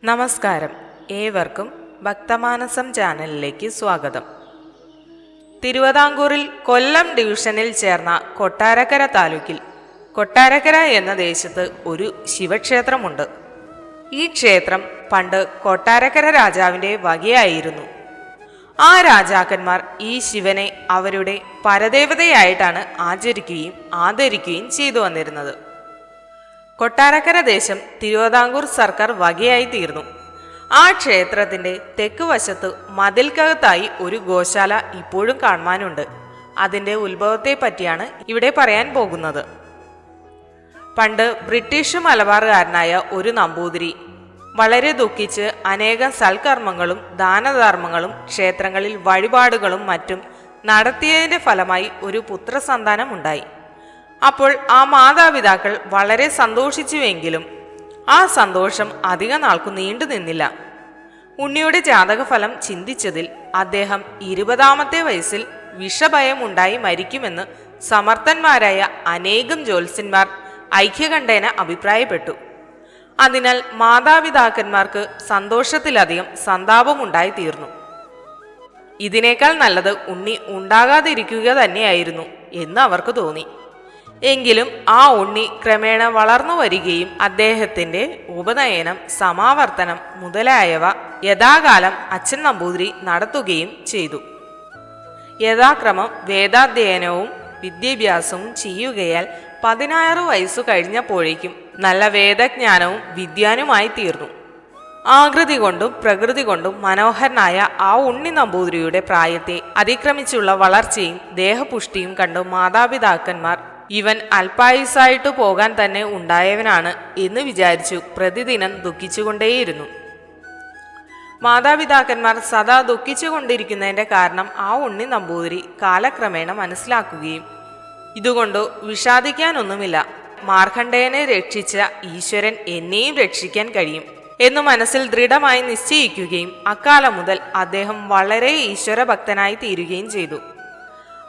നമസ്കാരം, ഏവർക്കും ഭക്തമാനസം ചാനലിലേക്ക് സ്വാഗതം. തിരുവിതാംകൂറിൽ കൊല്ലം ഡിവിഷനിൽ ചേർന്ന കൊട്ടാരക്കര താലൂക്കിൽ കൊട്ടാരക്കര എന്ന ദേശത്ത് ഒരു ശിവക്ഷേത്രമുണ്ട്. ഈ ക്ഷേത്രം പണ്ട് കൊട്ടാരക്കര രാജാവിൻ്റെ വകയായിരുന്നു. ആ രാജാക്കന്മാർ ഈ ശിവനെ അവരുടെ പരദേവതയായിട്ടാണ് ആചരിക്കുകയും ആദരിക്കുകയും ചെയ്തു വന്നിരുന്നത്. കൊട്ടാരക്കര ദേശം തിരുവിതാംകൂർ സർക്കാർ വകയായി തീർന്നു. ആ ക്ഷേത്രത്തിൻ്റെ തെക്ക് വശത്ത് മതിൽക്കകത്തായി ഒരു ഗോശാല ഇപ്പോഴും കാണുവാനുണ്ട്. അതിൻ്റെ ഉത്ഭവത്തെ പറ്റിയാണ് ഇവിടെ പറയാൻ പോകുന്നത്. പണ്ട് ബ്രിട്ടീഷ് മലബാറുകാരനായ ഒരു നമ്പൂതിരി വളരെ ദുഃഖിച്ച് അനേകം സൽക്കർമ്മങ്ങളും ദാനധർമ്മങ്ങളും ക്ഷേത്രങ്ങളിൽ വഴിപാടുകളും മറ്റും നടത്തിയതിൻ്റെ ഫലമായി ഒരു പുത്രസന്താനം ഉണ്ടായി. അപ്പോൾ ആ മാതാപിതാക്കൾ വളരെ സന്തോഷിച്ചുവെങ്കിലും ആ സന്തോഷം അധിക നാൾക്കു നീണ്ടു നിന്നില്ല. ഉണ്ണിയുടെ ജാതകഫലം ചിന്തിച്ചതിൽ അദ്ദേഹം 20ാമത്തെ വയസ്സിൽ വിഷഭയമുണ്ടായി മരിക്കുമെന്ന് സമർത്ഥന്മാരായ അനേകം ജ്യോത്സ്യന്മാർ ഐക്യകണ്ഠേന അഭിപ്രായപ്പെട്ടു. അതിനാൽ മാതാപിതാക്കന്മാർക്ക് സന്തോഷത്തിലധികം സന്താപമുണ്ടായി തീർന്നു. ഇതിനേക്കാൾ നല്ലത് ഉണ്ണി ഉണ്ടാകാതിരിക്കുക തന്നെയായിരുന്നു എന്ന് അവർക്ക് തോന്നി. എങ്കിലും ആ ഉണ്ണി ക്രമേണ വളർന്നു വരികയും അദ്ദേഹത്തിൻ്റെ ഉപനയനം, സമാവർത്തനം മുതലായവ യഥാകാലം അച്ഛൻ നമ്പൂതിരി നടത്തുകയും ചെയ്തു. യഥാക്രമം വേദാധ്യയനവും വിദ്യാഭ്യാസവും ചെയ്യുകയാൽ 16 വയസ്സു കഴിഞ്ഞപ്പോഴേക്കും നല്ല വേദജ്ഞാനവും വിദ്വാനുമായി തീർന്നു. ആകൃതി കൊണ്ടും പ്രകൃതി കൊണ്ടും മനോഹരനായ ആ ഉണ്ണി നമ്പൂതിരിയുടെ പ്രായത്തെ അതിക്രമിച്ചുള്ള വളർച്ചയും ദേഹപുഷ്ടിയും കണ്ടു മാതാപിതാക്കന്മാർ ഇവൻ അല്പായുസായിട്ടു പോകാൻ തന്നെ ഉണ്ടായവനാണ് എന്ന് വിചാരിച്ചു പ്രതിദിനം ദുഃഖിച്ചുകൊണ്ടേയിരുന്നു. മാതാപിതാക്കന്മാർ സദാ ദുഃഖിച്ചുകൊണ്ടിരിക്കുന്നതിൻ്റെ കാരണം ആ ഉണ്ണി നമ്പൂതിരി കാലക്രമേണ മനസ്സിലാക്കുകയും ഇതുകൊണ്ട് വിഷാദിക്കാനൊന്നുമില്ല, മാർക്കണ്ഡേയനെ രക്ഷിച്ച ഈശ്വരൻ എന്നെയും രക്ഷിക്കാൻ കഴിയും എന്നു മനസ്സിൽ ദൃഢമായി നിശ്ചയിക്കുകയും അക്കാലം മുതൽ അദ്ദേഹം വളരെ ഈശ്വരഭക്തനായി തീരുകയും ചെയ്തു.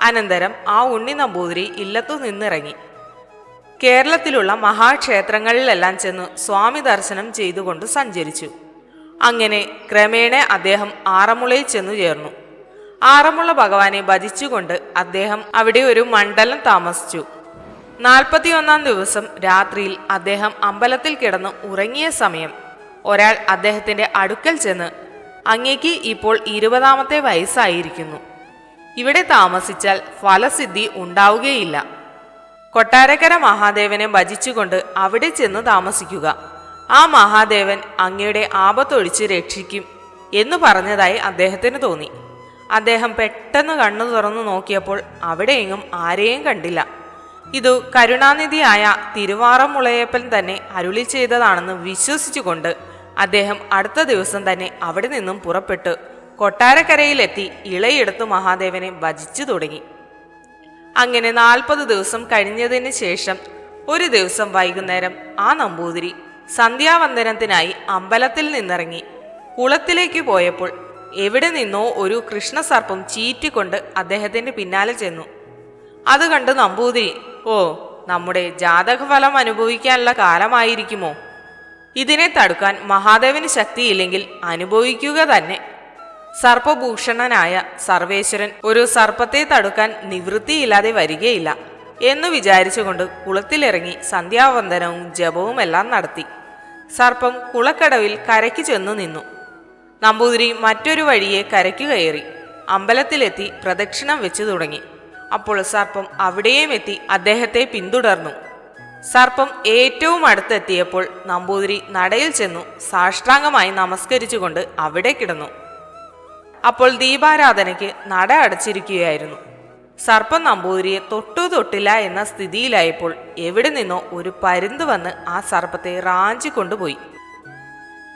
അനന്തരം ആ ഉണ്ണി നമ്പൂതിരി ഇല്ലത്തു നിന്നിറങ്ങി കേരളത്തിലുള്ള മഹാക്ഷേത്രങ്ങളിലെല്ലാം ചെന്ന് സ്വാമി ദർശനം ചെയ്തുകൊണ്ട് സഞ്ചരിച്ചു. അങ്ങനെ ക്രമേണ അദ്ദേഹം ആറന്മുളയിൽ ചെന്നു ചേർന്നു. ആറന്മുള ഭഗവാനെ ഭജിച്ചുകൊണ്ട് അദ്ദേഹം അവിടെ ഒരു മണ്ഡലം താമസിച്ചു. 41ാം ദിവസം രാത്രിയിൽ അദ്ദേഹം അമ്പലത്തിൽ കിടന്ന് ഉറങ്ങിയ സമയം ഒരാൾ അദ്ദേഹത്തിൻ്റെ അടുക്കൽ ചെന്ന്, അങ്ങേക്ക് ഇപ്പോൾ 20ാമത്തെ വയസ്സായിരിക്കുന്നു, ഇവിടെ താമസിച്ചാൽ ഫലസിദ്ധി ഉണ്ടാവുകയില്ല. കൊട്ടാരക്കര മഹാദേവനെ ഭജിച്ചുകൊണ്ട് അവിടെ ചെന്ന് താമസിക്കുക. ആ മഹാദേവൻ അങ്ങയുടെ ആപത്തൊഴിച്ച് രക്ഷിക്കും എന്ന് പറഞ്ഞതായി അദ്ദേഹത്തിന് തോന്നി. അദ്ദേഹം പെട്ടെന്ന് കണ്ണു തുറന്നു നോക്കിയപ്പോൾ അവിടെയെങ്ങും ആരെയും കണ്ടില്ല. ഇത് കരുണാനിധിയായ തിരുവാറന്മുളയപ്പൻ തന്നെ അരുളി ചെയ്തതാണെന്ന് വിശ്വസിച്ചുകൊണ്ട് അദ്ദേഹം അടുത്ത ദിവസം തന്നെ അവിടെ നിന്നും പുറപ്പെട്ട് കൊട്ടാരക്കരയിലെത്തി ഇളയെടുത്ത് മഹാദേവനെ ഭജിച്ചു തുടങ്ങി. അങ്ങനെ 40 ദിവസം കഴിഞ്ഞതിന് ശേഷം ഒരു ദിവസം വൈകുന്നേരം ആ നമ്പൂതിരി സന്ധ്യാവന്ദനത്തിനായി അമ്പലത്തിൽ നിന്നിറങ്ങി കുളത്തിലേക്ക് പോയപ്പോൾ എവിടെ നിന്നോ ഒരു കൃഷ്ണസർപ്പം ചീറ്റിക്കൊണ്ട് അദ്ദേഹത്തിന്റെ പിന്നാലെ ചെന്നു. അത് കണ്ട് നമ്പൂതിരി, ഓ, നമ്മുടെ ജാതകഫലം അനുഭവിക്കാനുള്ള കാലമായിരിക്കുമോ? ഇതിനെ തടുക്കാൻ മഹാദേവന് ശക്തിയില്ലെങ്കിൽ അനുഭവിക്കുക തന്നെ. സർപ്പഭൂഷണനായ സർവേശ്വരൻ ഒരു സർപ്പത്തെ തടുക്കാൻ നിവൃത്തിയില്ലാതെ വരികയില്ല എന്ന് വിചാരിച്ചുകൊണ്ട് കുളത്തിലിറങ്ങി സന്ധ്യാവന്ദനവും ജപവും എല്ലാം നടത്തി. സർപ്പം കുളക്കടവിൽ കരയ്ക്ക് ചെന്നു നിന്നു. നമ്പൂതിരി മറ്റൊരു വഴിയെ കരയ്ക്കു കയറി അമ്പലത്തിലെത്തി പ്രദക്ഷിണം വെച്ചു തുടങ്ങി. അപ്പോൾ സർപ്പം അവിടെയും എത്തി അദ്ദേഹത്തെ പിന്തുടർന്നു. സർപ്പം ഏറ്റവും അടുത്തെത്തിയപ്പോൾ നമ്പൂതിരി നടയിൽ ചെന്നു സാഷ്ടാംഗമായി നമസ്കരിച്ചുകൊണ്ട് അവിടെ കിടന്നു. അപ്പോൾ ദീപാരാധനയ്ക്ക് നട അടച്ചിരിക്കുകയായിരുന്നു. സർപ്പം നമ്പൂതിരിയെ തൊട്ടില്ല എന്ന സ്ഥിതിയിലായപ്പോൾ എവിടെ നിന്നോ ഒരു പരുന്ത് വന്ന് ആ സർപ്പത്തെ റാഞ്ചി കൊണ്ടുപോയി.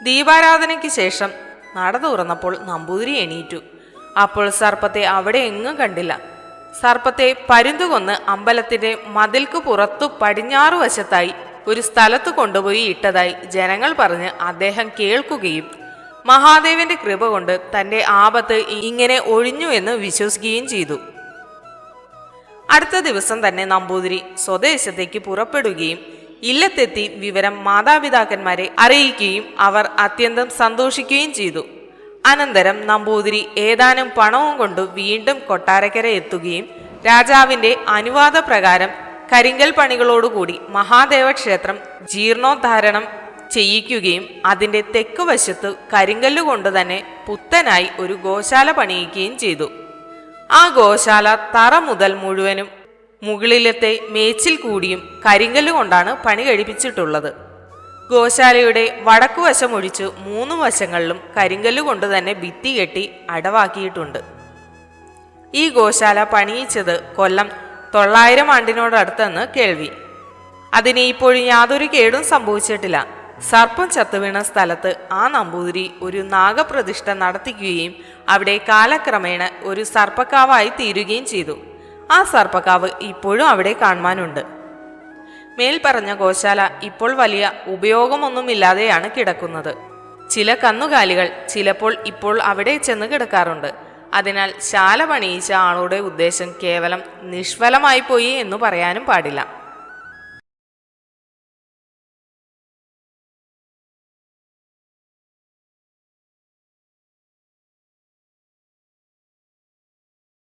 ദീപാരാധനയ്ക്ക് ശേഷം നട തുറന്നപ്പോൾ നമ്പൂതിരി എണീറ്റു. അപ്പോൾ സർപ്പത്തെ അവിടെ എങ്ങും കണ്ടില്ല. സർപ്പത്തെ പരുന്തുകൊന്ന് അമ്പലത്തിന്റെ മതിൽക്കു പുറത്തു പടിഞ്ഞാറു വശത്തായി ഒരു സ്ഥലത്ത് കൊണ്ടുപോയി ഇട്ടതായി ജനങ്ങൾ പറഞ്ഞ് അദ്ദേഹം കേൾക്കുകയും മഹാദേവന്റെ കൃപ കൊണ്ട് തന്റെ ആപത്ത് ഇങ്ങനെ ഒഴിഞ്ഞു എന്ന് വിശ്വസിക്കുകയും ചെയ്തു. അടുത്ത ദിവസം തന്നെ നമ്പൂതിരി സ്വദേശത്തേക്ക് പുറപ്പെടുകയും ഇല്ലത്തെത്തി വിവരം മാതാപിതാക്കന്മാരെ അറിയിക്കുകയും അവർ അത്യന്തം സന്തോഷിക്കുകയും ചെയ്തു. അനന്തരം നമ്പൂതിരി ഏതാനും പണവും കൊണ്ട് വീണ്ടും കൊട്ടാരക്കര എത്തുകയും രാജാവിന്റെ അനുവാദപ്രകാരം കരിങ്കൽ പണികളോടുകൂടി മഹാദേവ ക്ഷേത്രം ജീർണോദ്ധാരണം ചെയ്യിക്കുകയും അതിന്റെ തെക്ക് വശത്ത് കരിങ്കല്ലുകൊണ്ട് തന്നെ പുത്തനായി ഒരു ഗോശാല പണിയിക്കുകയും ചെയ്തു. ആ ഗോശാല തറ മുതൽ മുഴുവനും മുകളിലത്തെ മേച്ചിൽ കൂടിയും കരിങ്കല്ലുകൊണ്ടാണ് പണി കഴിപ്പിച്ചിട്ടുള്ളത്. ഗോശാലയുടെ വടക്കുവശം ഒഴിച്ച് 3 വശങ്ങളിലും കരിങ്കല്ലുകൊണ്ട് തന്നെ ഭിത്തി കെട്ടി അടവാക്കിയിട്ടുണ്ട്. ഈ ഗോശാല പണിയിച്ചത് കൊല്ലം 900 ആണ്ടിനോടടുത്തെന്ന് കേൾവി. അതിന് ഇപ്പോഴും യാതൊരു കേടും സംഭവിച്ചിട്ടില്ല. സർപ്പം ചത്തുവീണ സ്ഥലത്ത് ആ നമ്പൂതിരി ഒരു നാഗപ്രതിഷ്ഠ നടത്തിക്കുകയും അവിടെ കാലക്രമേണ ഒരു സർപ്പക്കാവായി തീരുകയും ചെയ്തു. ആ സർപ്പക്കാവ് ഇപ്പോഴും അവിടെ കാണുവാനുണ്ട്. മേൽപ്പറഞ്ഞ ഗോശാല ഇപ്പോൾ വലിയ ഉപയോഗമൊന്നുമില്ലാതെയാണ് കിടക്കുന്നത്. ചില കന്നുകാലികൾ ചിലപ്പോൾ ഇപ്പോൾ അവിടെ ചെന്ന് കിടക്കാറുണ്ട്. അതിനാൽ ശാല പണിയിച്ച ആളുടെ ഉദ്ദേശം കേവലം നിഷ്ഫലമായി പോയി എന്ന് പറയാനും പാടില്ല.